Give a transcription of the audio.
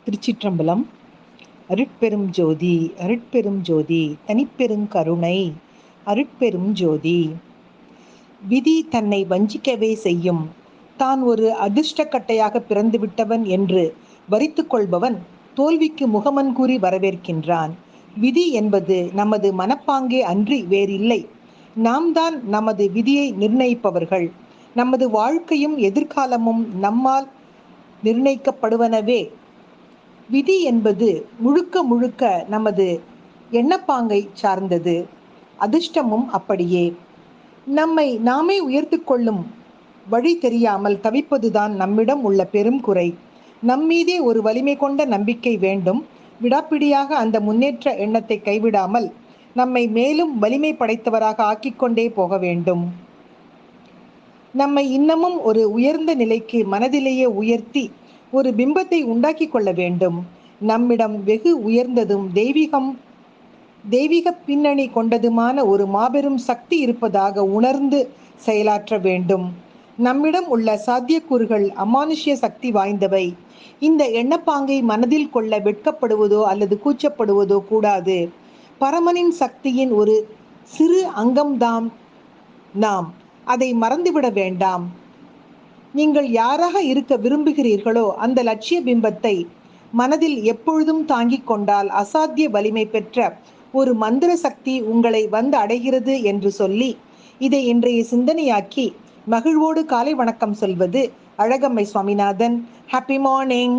திருச்சிற்றம்பலம். அருட்பெரும் ஜோதி அருட்பெரும் ஜோதி தனிப்பெரும் கருணை அருட்பெரும் ஜோதி. விதி தன்னை வஞ்சிக்கவே செய்யும். தான் ஒரு அதிர்ஷ்டக்கட்டையாக பிறந்து விட்டவன் என்று வரித்து கொள்பவன் தோல்விக்கு முகமன் கூறி வரவேற்கின்றான். விதி என்பது நமது மனப்பாங்கே அன்றி வேறில்லை. நாம் தான் நமது விதியை நிர்ணயிப்பவர்கள். நமது வாழ்க்கையும் எதிர்காலமும் நம்மால் நிர்ணயிக்கப்படுவனவே. விதி என்பது முழுக்க முழுக்க நமது எண்ணப்பாங்கை சார்ந்தது. அதிர்ஷ்டமும் அப்படியே. நம்மை நாமே உயர்த்து கொள்ளும் வழி தெரியாமல் தவிப்பதுதான் நம்மிடம் உள்ள பெரும் குறை. நம்மீதே ஒரு வலிமை கொண்ட நம்பிக்கை வேண்டும். விடாப்பிடியாக அந்த முன்னேற்ற எண்ணத்தை கைவிடாமல் நம்மை மேலும் வலிமை படைத்தவராக ஆக்கிக்கொண்டே போக வேண்டும். நம்மை இன்னமும் ஒரு உயர்ந்த நிலைக்கு மனதிலேயே உயர்த்தி ஒரு பிம்பத்தை உண்டாக்கி கொள்ள வேண்டும். நம்மிடம் வெகு உயர்ந்ததும் தெய்வீக பின்னணி கொண்டதுமான ஒரு மாபெரும் சக்தி இருப்பதாக உணர்ந்து செயலாற்ற வேண்டும். நம்மிடம் உள்ள சாத்தியக்கூறுகள் அமானுஷ்ய சக்தி வாய்ந்தவை. இந்த எண்ணப்பாங்கை மனதில் கொள்ள வெட்கப்படுவதோ அல்லது கூச்சப்படுவதோ கூடாது. பரமனின் சக்தியின் ஒரு சிறு அங்கம்தான் நாம். அதை மறந்துவிட வேண்டாம். நீங்கள் யாராக இருக்க விரும்புகிறீர்களோ அந்த லட்சிய பிம்பத்தை மனதில் எப்பொழுதும் தாங்கிக் கொண்டால் அசாத்திய வலிமை பெற்ற ஒரு மந்திர சக்தி உங்களை வந்து அடைகிறது என்று சொல்லி இதை இன்றைய சிந்தனையாக்கி மகிழ்வோடு காலை வணக்கம் சொல்வது அழகம்மை சுவாமிநாதன். Happy morning.